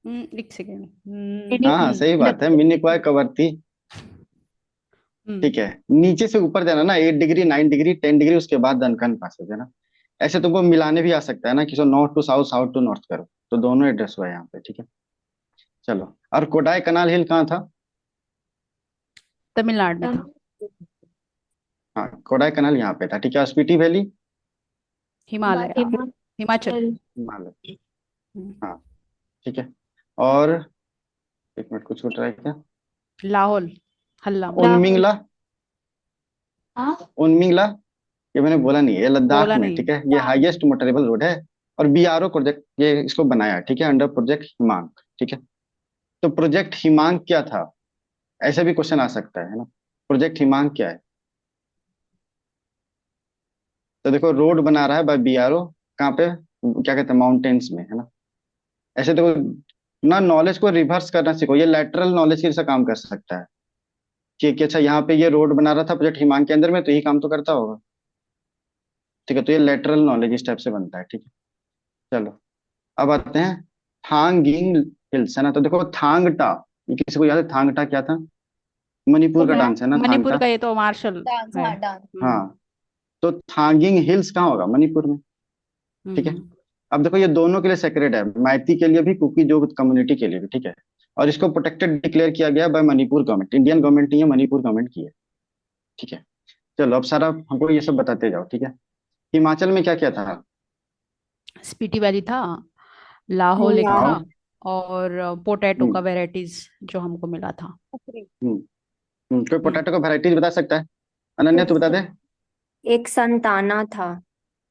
[SPEAKER 6] एक सेकेंड।
[SPEAKER 1] हाँ हाँ सही बात है, मिनी क्वाय कवर थी। ठीक है, नीचे से ऊपर जाना ना, 8 डिग्री, 9 डिग्री, 10 डिग्री, उसके बाद दनकन पासेज है ना। ऐसे तुमको मिलाने भी आ सकता है ना, कि north to south, south to north करो, तो दोनों एड्रेस हुआ है यहाँ पे। ठीक है, चलो और कोडाई कनाल हिल कहाँ था।
[SPEAKER 6] तमिलनाडु में था।
[SPEAKER 1] हाँ कोडाई कनाल यहाँ पे था। ठीक है, स्पीति वैली,
[SPEAKER 6] हिमालय, हिमाचल।
[SPEAKER 1] हिमालय।
[SPEAKER 6] हम्म,
[SPEAKER 1] हाँ ठीक है, और एक मिनट कुछ छूट रहा है क्या।
[SPEAKER 6] लाहौल, हल्ला।
[SPEAKER 1] उनमिंगला, उनमिंगला, ये मैंने बोला नहीं है, ये लद्दाख
[SPEAKER 6] बोला
[SPEAKER 1] में।
[SPEAKER 6] नहीं।
[SPEAKER 1] ठीक है, ये हाईएस्ट मोटरेबल रोड है, और बीआरओ प्रोजेक्ट ये इसको बनाया। ठीक है, अंडर प्रोजेक्ट हिमांक। ठीक है, तो प्रोजेक्ट हिमांक क्या था, ऐसे भी क्वेश्चन आ सकता है ना। प्रोजेक्ट हिमांक क्या है, तो देखो रोड बना रहा है बाय बीआरओ, कहाँ पे, क्या कहते हैं, माउंटेन्स में, है ना। ऐसे देखो ना, नॉलेज को रिवर्स करना सीखो, ये लेटरल नॉलेज के जैसा काम कर सकता है। कि अच्छा यहाँ पे ये रोड बना रहा था प्रोजेक्ट हिमांक के अंदर में, तो यही काम तो करता होगा। ठीक है, तो ये लेटरल नॉलेज इस टाइप से बनता है। ठीक है, चलो अब आते हैं थांगिंग हिल्स, है ना। तो देखो थांगटा, ये किसी को याद है थांगटा क्या था, मणिपुर का डांस है ना
[SPEAKER 6] मणिपुर
[SPEAKER 1] थांगटा।
[SPEAKER 6] का ये तो मार्शल
[SPEAKER 5] डांस,
[SPEAKER 6] है।
[SPEAKER 5] हाँ डांस।
[SPEAKER 1] हाँ, तो थांगिंग हिल्स कहाँ होगा, मणिपुर में। ठीक है,
[SPEAKER 6] हम्म।
[SPEAKER 1] अब देखो ये दोनों के लिए सेक्रेट है, मैती के लिए भी, कुकी जो कम्युनिटी के लिए भी। ठीक है, और इसको प्रोटेक्टेड डिक्लेयर किया गया by Manipur government, Indian government नहीं है, मणिपुर गवर्नमेंट की है। ठीक है, चलो अब सारा हमको ये सब बताते जाओ। ठीक है, हिमाचल में क्या क्या था।
[SPEAKER 6] स्पीति वैली था, लाहौल एक था,
[SPEAKER 2] लाहौल।
[SPEAKER 6] और पोटैटो का
[SPEAKER 1] हम्म
[SPEAKER 6] वेराइटीज जो हमको मिला था।
[SPEAKER 1] हम्म कोई
[SPEAKER 6] हम्म।
[SPEAKER 1] पोटैटो का वैरायटीज बता सकता है, अनन्या तू बता दे।
[SPEAKER 2] एक संताना था।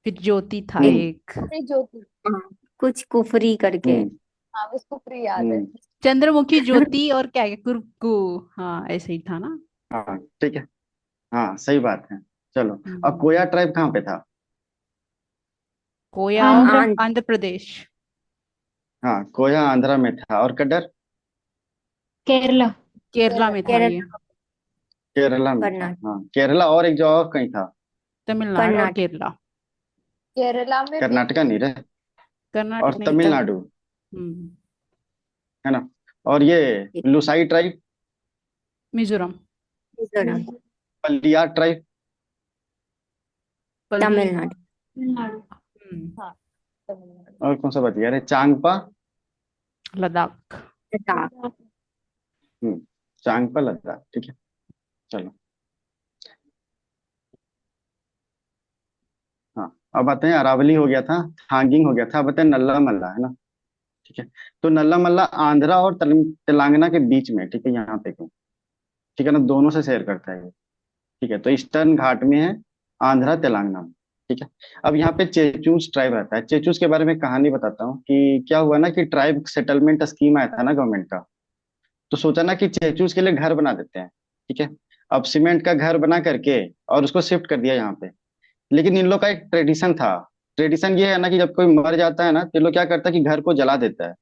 [SPEAKER 6] फिर ज्योति था
[SPEAKER 2] एक
[SPEAKER 6] एक।
[SPEAKER 5] ज्योति।
[SPEAKER 2] हाँ, कुछ कुफरी करके।
[SPEAKER 1] हम्म
[SPEAKER 5] हाँ उसको फ्री याद है।
[SPEAKER 1] हम्म
[SPEAKER 6] चंद्रमुखी, ज्योति, और क्या क्या कुरकू। हाँ ऐसे ही था ना।
[SPEAKER 1] हाँ ठीक है, हाँ सही बात है। चलो, अब
[SPEAKER 6] हम्म।
[SPEAKER 1] कोया ट्राइब कहाँ पे था।
[SPEAKER 6] कोया
[SPEAKER 2] आंध्र।
[SPEAKER 6] आंध्र प्रदेश।
[SPEAKER 1] हाँ कोया आंध्रा में था, और कड्डर
[SPEAKER 2] केरला।
[SPEAKER 6] केरला में था ये।
[SPEAKER 2] केरला।
[SPEAKER 1] केरला में था।
[SPEAKER 2] कर्नाटक।
[SPEAKER 1] हाँ केरला, और एक जगह और कहीं था।
[SPEAKER 6] तमिलनाडु और
[SPEAKER 2] कर्नाटक।
[SPEAKER 6] केरला।
[SPEAKER 5] केरला में भी।
[SPEAKER 1] कर्नाटका नहीं रहे,
[SPEAKER 6] कर्नाटक
[SPEAKER 1] और
[SPEAKER 6] नहीं था।
[SPEAKER 1] तमिलनाडु,
[SPEAKER 6] हम्म।
[SPEAKER 1] है ना। और ये लुसाई ट्राइब,
[SPEAKER 6] मिजोरम।
[SPEAKER 2] मिजोरम।
[SPEAKER 1] पलियार ट्राइब,
[SPEAKER 6] पल्ली।
[SPEAKER 2] तमिलनाडु।
[SPEAKER 5] हाँ तमिलनाडु।
[SPEAKER 1] और कौन सा बच गया, अरे चांगपा।
[SPEAKER 6] लद्दाख।
[SPEAKER 2] लद्दाख।
[SPEAKER 1] हम्म चांगपा लद्दाख। ठीक है, चलो हाँ अब आते हैं, अरावली हो गया था, थांगिंग हो गया था, अब आते हैं नल्ला मल्ला, है ना। ठीक है, तो नल्ला मल्ला आंध्रा और तेलंगाना के बीच में। ठीक है, यहाँ पे क्यों, ठीक है ना, दोनों से शेयर करता है ये। ठीक है, तो ईस्टर्न घाट में है, आंध्रा तेलंगाना में। ठीक है, अब यहाँ पे चेचूस ट्राइब रहता है। चेचूस के बारे में कहानी बताता हूँ, कि क्या हुआ ना, कि ट्राइब सेटलमेंट स्कीम आया था ना गवर्नमेंट का, तो सोचा ना कि चेचूस के लिए घर बना देते हैं। ठीक है, अब सीमेंट का घर बना करके और उसको शिफ्ट कर दिया यहाँ पे। लेकिन इन लोग का एक ट्रेडिशन था। ट्रेडिशन ये है ना कि जब कोई मर जाता है ना तो ये लोग क्या करता है कि घर को जला देता है।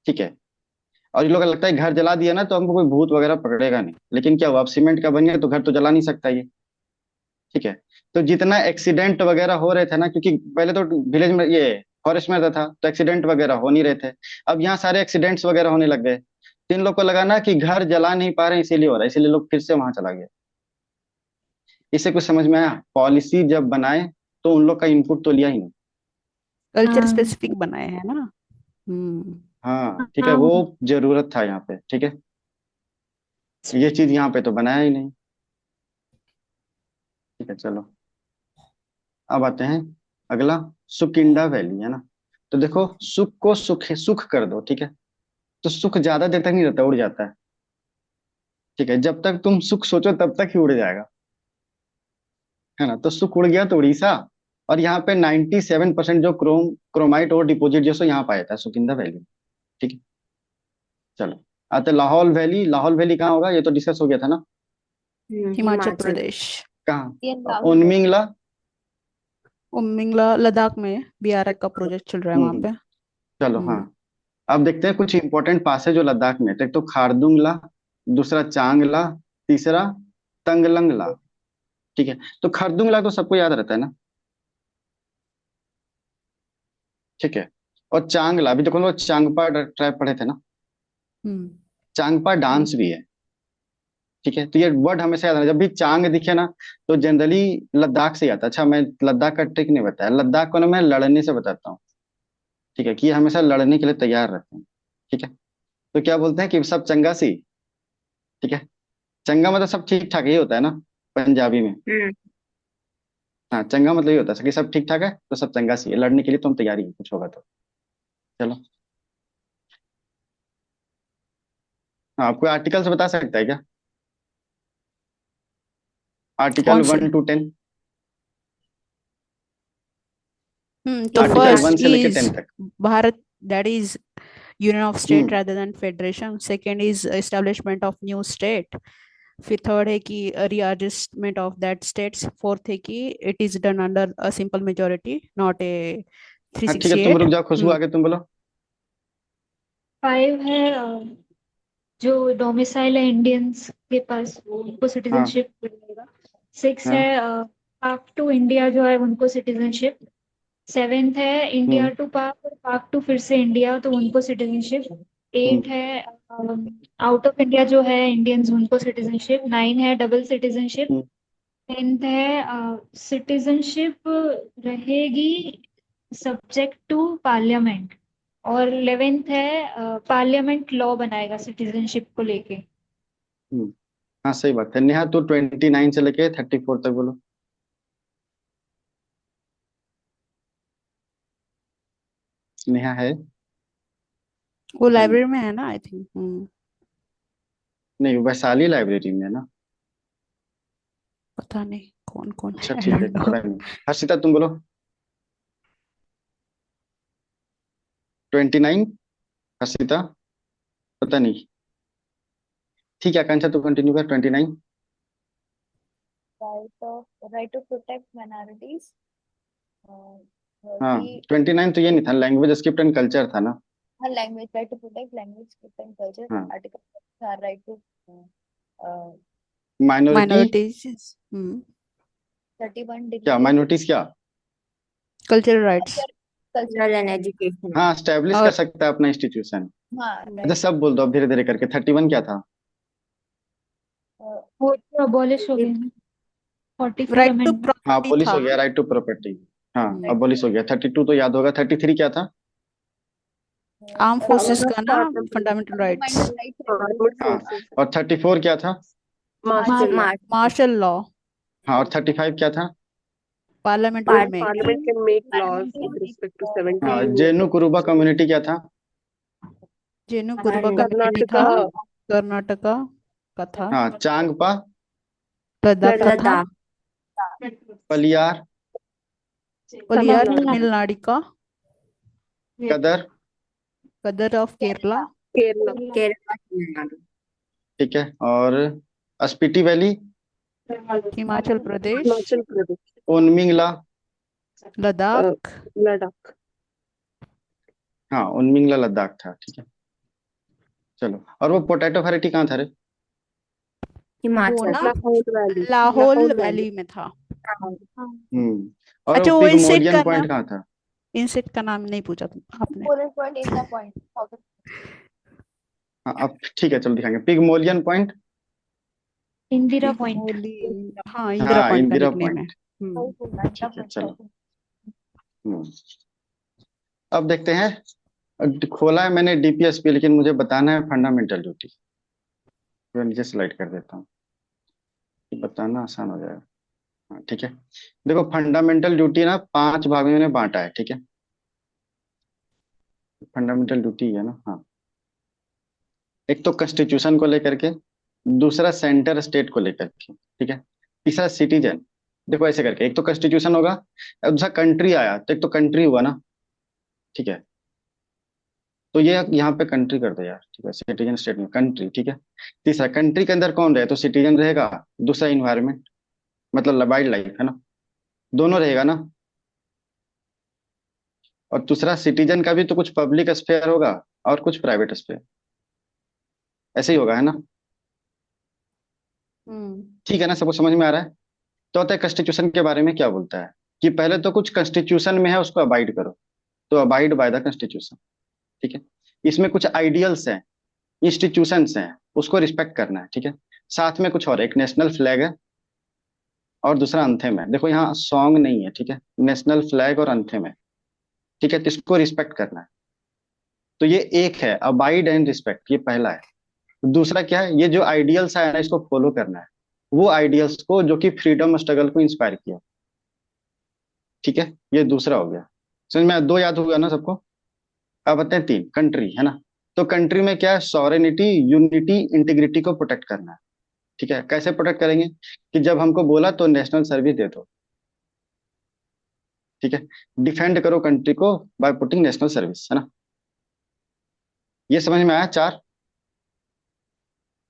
[SPEAKER 1] ठीक है। और ये लोग को लगता है घर जला दिया ना तो हमको कोई भूत वगैरह पकड़ेगा नहीं। लेकिन क्या हुआ, अब सीमेंट का बन गया तो घर तो जला नहीं सकता ये। ठीक है। तो जितना एक्सीडेंट वगैरह हो रहे थे ना, क्योंकि पहले तो विलेज में ये फॉरेस्ट में रहता था तो एक्सीडेंट वगैरह हो नहीं रहे थे। अब यहाँ सारे एक्सीडेंट्स वगैरह होने लग गए तो इन लोग को लगा ना कि घर जला नहीं पा रहे हैं, इसीलिए हो रहा है, इसीलिए लोग फिर से वहां चला गया। इससे कुछ समझ में आया? पॉलिसी जब बनाए तो उन लोग का इनपुट तो लिया ही नहीं।
[SPEAKER 6] कल्चर
[SPEAKER 2] हाँ
[SPEAKER 6] स्पेसिफिक बनाए हैं ना।
[SPEAKER 1] हाँ ठीक है,
[SPEAKER 2] हाँ
[SPEAKER 1] वो जरूरत था यहाँ पे। ठीक है। ये चीज यहाँ पे तो बनाया ही नहीं। ठीक है चलो, अब आते हैं अगला। सुकिंडा वैली है ना। तो देखो, सुख को सुख सुख कर दो। ठीक है। तो सुख ज्यादा देर तक नहीं रहता, उड़ जाता है। ठीक है। जब तक तुम सुख सोचो तब तक ही उड़ जाएगा, है ना। तो सुख उड़ गया तो उड़ीसा। और यहाँ पे 97% जो क्रोमाइट और डिपॉजिट जो सो यहाँ पाया था सुकिंदा वैली। ठीक है। चलो, आते लाहौल वैली। लाहौल वैली कहाँ होगा, ये तो डिस्कस हो गया था ना।
[SPEAKER 6] हिमाचल
[SPEAKER 2] हिमाचल
[SPEAKER 6] प्रदेश।
[SPEAKER 5] ये
[SPEAKER 1] कहाँ?
[SPEAKER 5] लाहौल है।
[SPEAKER 1] उनमिंगला।
[SPEAKER 6] उमिंगला लद्दाख में BRF का प्रोजेक्ट चल रहा है वहां
[SPEAKER 1] हम्म।
[SPEAKER 6] पे।
[SPEAKER 1] चलो हाँ।
[SPEAKER 6] हम्म
[SPEAKER 1] अब देखते हैं कुछ इंपॉर्टेंट पास है जो लद्दाख में। तो एक तो खारदुंगला, दूसरा चांगला, तीसरा तंगलंगला। ठीक है। तो खारदुंगला तो सबको याद रहता है ना। ठीक है। और चांगला, अभी देखो हम लोग चांगपा ट्राइब पढ़े थे ना।
[SPEAKER 6] हम्म
[SPEAKER 1] चांगपा डांस भी है। ठीक है। तो ये वर्ड हमेशा याद रखना, जब भी चांग दिखे ना तो जनरली लद्दाख से ही आता है। अच्छा, मैं लद्दाख का ट्रिक नहीं बताया, लद्दाख को ना मैं लड़ने से बताता हूँ। ठीक है, कि ये हमेशा लड़ने के लिए तैयार रहते हैं। ठीक है। तो क्या बोलते हैं कि सब चंगा सी। ठीक है। चंगा मतलब सब ठीक ठाक ही होता है ना पंजाबी में।
[SPEAKER 2] हम्म
[SPEAKER 1] हाँ, चंगा मतलब ये होता है कि सब ठीक ठाक है तो सब चंगा सी है, लड़ने के लिए तुम तैयारी है कुछ होगा तो। चलो। हाँ, आपको आर्टिकल से बता सकता है क्या? आर्टिकल
[SPEAKER 6] कौन से?
[SPEAKER 1] 1 to 10।
[SPEAKER 6] तो
[SPEAKER 1] आर्टिकल
[SPEAKER 6] फर्स्ट
[SPEAKER 1] 1 से लेके
[SPEAKER 6] इज
[SPEAKER 1] 10 तक।
[SPEAKER 6] Bharat, that is union of state
[SPEAKER 1] hmm.
[SPEAKER 6] rather than federation. Second is establishment of new state. फिर थर्ड है कि readjustment of that states. Fourth है कि it is done under a simple majority, not a
[SPEAKER 1] हाँ ठीक है, तुम
[SPEAKER 6] 368.
[SPEAKER 1] रुक जाओ, खुशबू आगे तुम बोलो।
[SPEAKER 7] 5 है जो डोमिसाइल है इंडियंस के पास वो उनको
[SPEAKER 1] हाँ
[SPEAKER 7] सिटीजनशिप मिलेगा। 6 है
[SPEAKER 1] हाँ।
[SPEAKER 7] पाक टू इंडिया जो है उनको सिटीजनशिप। 7th है इंडिया
[SPEAKER 1] हम्म
[SPEAKER 7] टू पाक और पाक टू फिर से इंडिया तो उनको सिटीजनशिप।
[SPEAKER 1] हम्म
[SPEAKER 7] 8 है आउट ऑफ इंडिया जो है इंडियंस उनको सिटीजनशिप। 9 है डबल सिटीजनशिप।
[SPEAKER 1] हम्म।
[SPEAKER 7] 10th है सिटीजनशिप रहेगी सब्जेक्ट टू पार्लियामेंट। और 11th है पार्लियामेंट लॉ बनाएगा सिटीजनशिप को लेके।
[SPEAKER 1] हम्म। हाँ सही बात है। नेहा, तो 29 से लेके 34 तक बोलो। नेहा है?
[SPEAKER 6] वो
[SPEAKER 1] पता नहीं।
[SPEAKER 6] लाइब्रेरी में है ना, आई थिंक।
[SPEAKER 1] नहीं, वैशाली लाइब्रेरी में है ना।
[SPEAKER 6] पता नहीं कौन कौन
[SPEAKER 1] अच्छा
[SPEAKER 6] है, आई
[SPEAKER 1] ठीक है,
[SPEAKER 6] डोंट नो।
[SPEAKER 1] पता नहीं। हर्षिता तुम बोलो। 29। हर्षिता पता नहीं। ठीक है, आकांक्षा तू कंटिन्यू कर 29।
[SPEAKER 5] right to protect minorities.
[SPEAKER 1] हाँ,
[SPEAKER 5] 30
[SPEAKER 1] 29 तो ये नहीं था, लैंग्वेज स्क्रिप्ट एंड कल्चर था ना।
[SPEAKER 5] language, right to protect language, script and culture.
[SPEAKER 1] हाँ।
[SPEAKER 5] Article are right to uh,
[SPEAKER 1] minority.
[SPEAKER 6] Minorities.
[SPEAKER 5] 31
[SPEAKER 1] क्या
[SPEAKER 5] declare
[SPEAKER 1] माइनॉरिटीज क्या?
[SPEAKER 6] Cultural rights.
[SPEAKER 5] culture
[SPEAKER 2] cultural and education.
[SPEAKER 1] हाँ, स्टैब्लिश कर
[SPEAKER 6] और
[SPEAKER 1] सकता है अपना इंस्टीट्यूशन।
[SPEAKER 5] हाँ
[SPEAKER 1] अच्छा,
[SPEAKER 5] right
[SPEAKER 1] सब बोल दो अब धीरे धीरे करके। 31 क्या था?
[SPEAKER 5] uh,
[SPEAKER 7] वो तो अबॉलिश हो गया ना 44
[SPEAKER 6] राइट टू
[SPEAKER 7] अमेंडमेंट।
[SPEAKER 1] हाँ,
[SPEAKER 6] प्रॉपर्टी
[SPEAKER 1] अबॉलिश
[SPEAKER 6] था।
[SPEAKER 1] हो गया, राइट टू प्रॉपर्टी। हाँ,
[SPEAKER 6] हम्म
[SPEAKER 1] अबॉलिश हो गया। 32 तो याद होगा। 33 क्या था?
[SPEAKER 6] आर्म फोर्सेस का ना, fundamental rights.
[SPEAKER 5] fundamental rights
[SPEAKER 3] Armed
[SPEAKER 1] हाँ।
[SPEAKER 3] forces,
[SPEAKER 1] और 34 क्या था?
[SPEAKER 3] martial law.
[SPEAKER 2] मार्च
[SPEAKER 6] मार्शल लॉ।
[SPEAKER 1] हाँ, और 35 क्या था?
[SPEAKER 6] Parliament will
[SPEAKER 3] Only
[SPEAKER 6] make.
[SPEAKER 3] Parliament can make laws
[SPEAKER 5] parliament
[SPEAKER 3] with
[SPEAKER 5] will make
[SPEAKER 3] respect to
[SPEAKER 1] हाँ,
[SPEAKER 3] 17
[SPEAKER 1] जेनु कुरुबा कम्युनिटी क्या था?
[SPEAKER 6] जेनु कुरुबा
[SPEAKER 2] and
[SPEAKER 6] कम्युनिटी था,
[SPEAKER 3] Karnataka,
[SPEAKER 6] कर्नाटका का था।
[SPEAKER 1] हाँ, चांगपा,
[SPEAKER 6] लद्दाख का था।
[SPEAKER 2] लद्दाख
[SPEAKER 1] पलियार,
[SPEAKER 6] पलियार
[SPEAKER 3] Tamil Nadu,
[SPEAKER 6] तमिलनाडु का।
[SPEAKER 1] कदर।
[SPEAKER 6] कदर ऑफ केरला।
[SPEAKER 3] Kerala,
[SPEAKER 2] केरला तमिलनाडु।
[SPEAKER 1] ठीक है। और स्पीति वैली,
[SPEAKER 6] हिमाचल प्रदेश,
[SPEAKER 3] हिमाचल प्रदेश,
[SPEAKER 1] उनमिंगला,
[SPEAKER 6] लद्दाख,
[SPEAKER 3] लद्दाख,
[SPEAKER 1] हाँ उनमिंगला लद्दाख था, ठीक है। चलो, और वो पोटैटो वैरायटी कहाँ था रे?
[SPEAKER 6] वो
[SPEAKER 5] हिमाचल।
[SPEAKER 6] ना
[SPEAKER 3] लाहौल वैली,
[SPEAKER 6] लाहौल वैली में था।
[SPEAKER 1] हम्म। और
[SPEAKER 6] अच्छा,
[SPEAKER 1] वो
[SPEAKER 6] वो इंसेट
[SPEAKER 1] पिगमोलियन
[SPEAKER 6] का
[SPEAKER 1] पॉइंट
[SPEAKER 6] नाम,
[SPEAKER 1] कहाँ था?
[SPEAKER 6] इंसेट का नाम नहीं पूछा तुम आपने।
[SPEAKER 1] हाँ अब ठीक है, चलो दिखाएंगे पिगमोलियन पॉइंट।
[SPEAKER 7] इंदिरा पॉइंट।
[SPEAKER 6] पिगमोली, हाँ इंदिरा
[SPEAKER 1] हाँ
[SPEAKER 6] पॉइंट का
[SPEAKER 1] इंदिरा
[SPEAKER 6] निकनेम है।
[SPEAKER 1] पॉइंट, ठीक है चलो। हम्म। अब देखते हैं, खोला है मैंने डीपीएसपी, लेकिन मुझे बताना है फंडामेंटल ड्यूटी। तो नीचे स्लाइड कर देता हूँ, ये बताना आसान हो जाएगा। हाँ ठीक है, देखो फंडामेंटल ड्यूटी ना 5 भागों में बांटा है, ठीक है। फंडामेंटल ड्यूटी है ना, हाँ। एक तो कॉन्स्टिट्यूशन को लेकर के, दूसरा सेंटर स्टेट को लेकर के, ठीक है। तीसरा सिटीजन, देखो ऐसे करके, एक तो कॉन्स्टिट्यूशन होगा, और दूसरा कंट्री आया, तो एक तो कंट्री हुआ ना, ठीक है। तो ये यहाँ पे कंट्री कर दो यार, ठीक है, सिटीजन स्टेट में कंट्री, ठीक है। तीसरा कंट्री के अंदर कौन रहे, तो सिटीजन रहेगा। दूसरा इन्वायरमेंट, मतलब वाइल्ड लाइफ है ना, दोनों रहेगा ना। और दूसरा सिटीजन का भी तो कुछ पब्लिक स्फेयर होगा और कुछ प्राइवेट स्फेयर, ऐसे ही होगा, है ना।
[SPEAKER 6] हम्म
[SPEAKER 1] ठीक है ना, सबको समझ में आ रहा है। तो होता है कॉन्स्टिट्यूशन के बारे में क्या बोलता है, कि पहले तो कुछ कॉन्स्टिट्यूशन में है उसको अबाइड करो, तो अबाइड बाय द कॉन्स्टिट्यूशन, ठीक है। इसमें कुछ आइडियल्स हैं, इंस्टीट्यूशंस हैं, उसको रिस्पेक्ट करना है, ठीक है। साथ में कुछ और, एक नेशनल फ्लैग है और दूसरा अंथेम है। देखो यहाँ सॉन्ग नहीं है, ठीक है, नेशनल फ्लैग और अंथेम है, ठीक है, तो इसको रिस्पेक्ट करना है। तो ये एक है अबाइड एंड रिस्पेक्ट, ये पहला है। दूसरा क्या है, ये जो आइडियल्स है ना, इसको फॉलो करना है, वो आइडियल्स को जो कि फ्रीडम स्ट्रगल को इंस्पायर किया, ठीक है। ये दूसरा हो गया, समझ में आया? 2 याद हो गया ना सबको। अब बताते हैं 3, कंट्री है ना। तो कंट्री में क्या है, सॉवरेनिटी, यूनिटी, इंटीग्रिटी को प्रोटेक्ट करना है, ठीक है। कैसे प्रोटेक्ट करेंगे, कि जब हमको बोला तो नेशनल सर्विस दे दो, ठीक है। डिफेंड करो कंट्री को बाय पुटिंग नेशनल सर्विस, है ना। ये समझ में आया 4,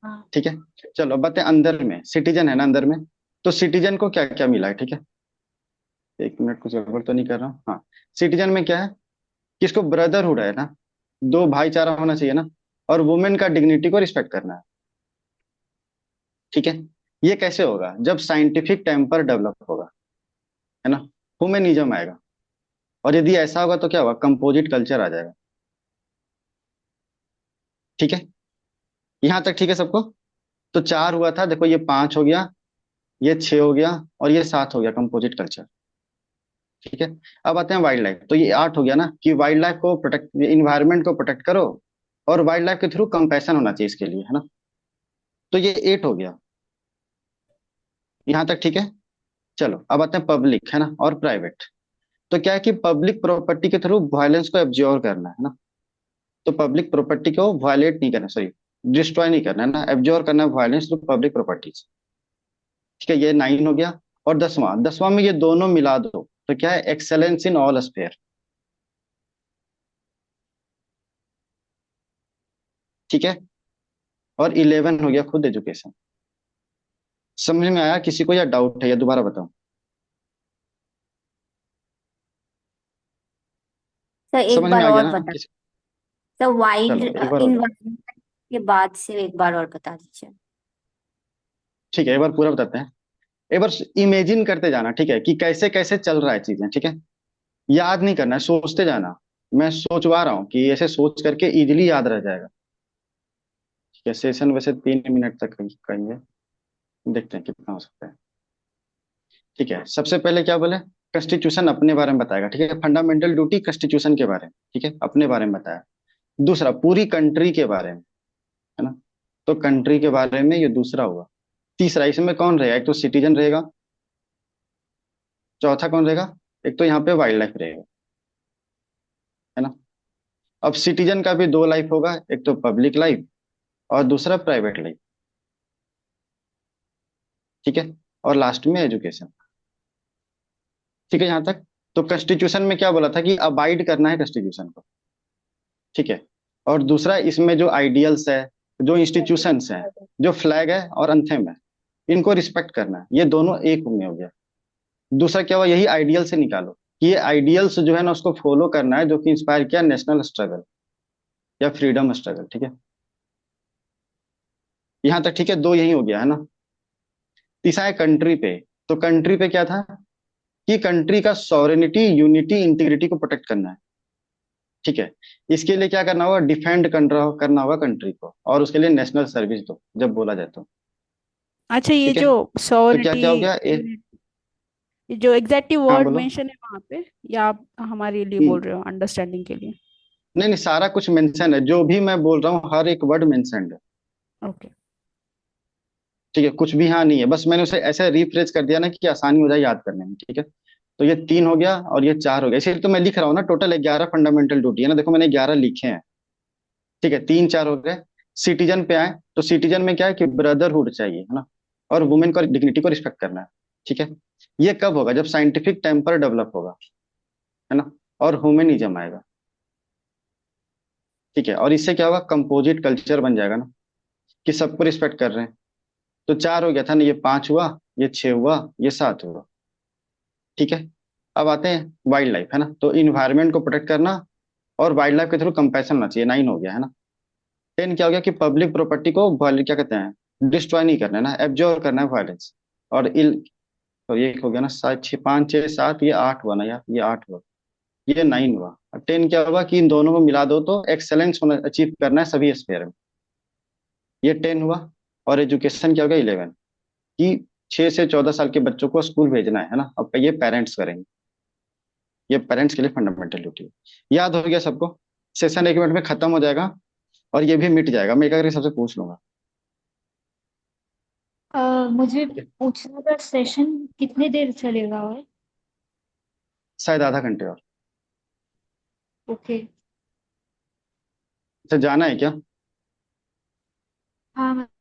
[SPEAKER 7] हाँ।
[SPEAKER 1] ठीक है। चलो अब बताते हैं अंदर में, सिटीजन है ना अंदर में, तो सिटीजन को क्या क्या मिला है, ठीक है। 1 मिनट, कुछ गड़बड़ तो नहीं कर रहा हूँ, हाँ। सिटीजन में क्या है, किसको ब्रदरहुड है ना, 2 भाईचारा होना चाहिए ना, और वुमेन का डिग्निटी को रिस्पेक्ट करना है, ठीक है। ये कैसे होगा, जब साइंटिफिक टेम्पर डेवलप होगा, है ना, ह्यूमनिज्म आएगा। और यदि ऐसा होगा तो क्या होगा, कंपोजिट कल्चर आ जाएगा, ठीक है। यहां तक ठीक है सबको। तो 4 हुआ था, देखो ये 5 हो गया, ये 6 हो गया, और ये 7 हो गया कंपोजिट कल्चर, ठीक है। अब आते हैं वाइल्ड लाइफ, तो ये 8 हो गया ना, कि वाइल्ड लाइफ को प्रोटेक्ट, इन्वायरमेंट को प्रोटेक्ट करो, और वाइल्ड लाइफ के थ्रू कंपैशन होना चाहिए इसके लिए, है ना। तो ये 8 हो गया, यहां तक ठीक है। चलो अब आते हैं पब्लिक, है ना, और प्राइवेट। तो क्या है कि पब्लिक प्रॉपर्टी के थ्रू वायलेंस को एब्जॉर्व करना है ना। तो पब्लिक प्रॉपर्टी को वायलेट नहीं करना, सॉरी, डिस्ट्रॉय नहीं करना है ना, एब्जॉर्व करना है वायलेंस थ्रू पब्लिक प्रॉपर्टीज, ठीक है। ये 9 हो गया। और 10वां, 10वां में ये दोनों मिला दो, तो क्या है, एक्सेलेंस इन ऑल स्फेयर, ठीक है। और 11 हो गया खुद एजुकेशन। समझ में आया किसी को, या डाउट है, या दोबारा बताऊं?
[SPEAKER 8] सर एक
[SPEAKER 1] समझ में
[SPEAKER 8] बार
[SPEAKER 1] आ गया
[SPEAKER 8] और
[SPEAKER 1] ना
[SPEAKER 8] बता।
[SPEAKER 1] किसी?
[SPEAKER 8] सर वाइड
[SPEAKER 1] चलो एक बार और बताओ।
[SPEAKER 8] इन्वायरमेंट के बाद से एक बार और बता दीजिए।
[SPEAKER 1] ठीक है, एक बार पूरा बताते हैं। एक बार इमेजिन करते जाना, ठीक है, कि कैसे कैसे चल रहा है चीजें, ठीक है। याद नहीं करना है, सोचते जाना। मैं सोचवा रहा हूँ कि ऐसे सोच करके इजीली याद रह जाएगा, ठीक है। सेशन वैसे 3 मिनट तक करेंगे, देखते हैं कितना हो सकता है, ठीक है। सबसे पहले क्या बोले, कॉन्स्टिट्यूशन अपने बारे में बताएगा, ठीक है। फंडामेंटल ड्यूटी कॉन्स्टिट्यूशन के बारे में, ठीक है, अपने बारे में बताया। दूसरा पूरी कंट्री के बारे में, है ना, तो कंट्री के बारे में ये दूसरा हुआ। तीसरा इसमें कौन रहेगा, एक तो सिटीजन रहेगा, चौथा कौन रहेगा, एक तो यहाँ पे वाइल्ड लाइफ रहेगा, है ना। अब सिटीजन का भी 2 लाइफ होगा, एक तो पब्लिक लाइफ और दूसरा प्राइवेट लाइफ, ठीक है। और लास्ट में एजुकेशन, ठीक है यहाँ तक। तो कॉन्स्टिट्यूशन में क्या बोला था, कि अबाइड करना है कॉन्स्टिट्यूशन को, ठीक है। और दूसरा इसमें जो आइडियल्स है, जो इंस्टीट्यूशंस हैं, जो फ्लैग है और अंथेम है, इनको रिस्पेक्ट करना है, ये दोनों एक में हो गया। दूसरा क्या हुआ, यही आइडियल से निकालो कि ये आइडियल्स जो है ना उसको फॉलो करना है जो कि इंस्पायर किया नेशनल स्ट्रगल या फ्रीडम स्ट्रगल, ठीक है। यहां तक ठीक है, दो यही हो गया है ना। तीसरा है कंट्री पे। तो कंट्री पे क्या था कि कंट्री का सॉवरेनिटी, यूनिटी, इंटीग्रिटी को प्रोटेक्ट करना है, ठीक है। इसके लिए क्या करना होगा, डिफेंड करना होगा कंट्री को, और उसके लिए नेशनल सर्विस दो जब बोला जाए तो,
[SPEAKER 6] अच्छा, ये
[SPEAKER 1] ठीक है।
[SPEAKER 6] जो
[SPEAKER 1] तो क्या क्या हो गया
[SPEAKER 6] जो एग्जैक्टिव
[SPEAKER 1] हाँ
[SPEAKER 6] वर्ड
[SPEAKER 1] बोलो।
[SPEAKER 6] मेंशन है वहां पे, या आप हमारे लिए बोल
[SPEAKER 1] हम्म,
[SPEAKER 6] रहे हो अंडरस्टैंडिंग के लिए?
[SPEAKER 1] नहीं नहीं, सारा कुछ मेंशन है, जो भी मैं बोल रहा हूँ हर एक वर्ड मेंशन है,
[SPEAKER 6] ओके।
[SPEAKER 1] ठीक है। कुछ भी हाँ नहीं है, बस मैंने उसे ऐसे रिफ्रेश कर दिया ना कि आसानी हो जाए याद करने में, ठीक है। तो ये 3 हो गया और ये 4 हो गया, इसीलिए तो मैं लिख रहा हूँ ना, टोटल 11 फंडामेंटल ड्यूटी है ना, देखो मैंने 11 लिखे हैं, ठीक है। 3 4 हो गए। सिटीजन पे आए तो सिटीजन में क्या है कि ब्रदरहुड चाहिए, है ना, और वुमेन को डिग्निटी को रिस्पेक्ट करना है, ठीक है। ये कब होगा, जब साइंटिफिक टेम्पर डेवलप होगा, है ना, और ह्यूमनिज्म आएगा, ठीक है। और इससे क्या होगा, कंपोजिट कल्चर बन जाएगा ना, कि सबको रिस्पेक्ट कर रहे हैं। तो 4 हो गया था ना, ये 5 हुआ, ये 6 हुआ, ये 7 हुआ, ठीक है। अब आते हैं वाइल्ड लाइफ, है ना, तो इन्वायरमेंट को प्रोटेक्ट करना और वाइल्ड लाइफ के थ्रू कंपैशन होना चाहिए, 9 हो गया है ना। 10 क्या हो गया कि पब्लिक प्रॉपर्टी को क्या कहते हैं, डिस्ट्रॉय नहीं करना है ना, एब्जॉर्व करना है वायलेंस और इल। तो ये हो गया ना, 7 6 5 6 7, ये 8 हुआ ना यार, ये 8 हुआ, ये 9 हुआ। अब 10 क्या हुआ कि इन दोनों को मिला दो तो एक्सेलेंस होना अचीव करना है सभी स्फीयर में, ये 10 हुआ। और एजुकेशन क्या हो गया, 11, कि 6 से 14 साल के बच्चों को स्कूल भेजना है ना, अब ये पेरेंट्स करेंगे, ये पेरेंट्स के लिए फंडामेंटल ड्यूटी है। याद हो गया सबको, सेशन 1 मिनट में खत्म हो जाएगा और ये भी मिट जाएगा, मैं एक करके सबसे पूछ लूंगा,
[SPEAKER 7] मुझे
[SPEAKER 1] ठीक है?
[SPEAKER 7] पूछना था, सेशन कितनी देर चलेगा? और
[SPEAKER 1] शायद आधा घंटे और।
[SPEAKER 7] ओके।
[SPEAKER 1] अच्छा, जाना है क्या?
[SPEAKER 7] हाँ,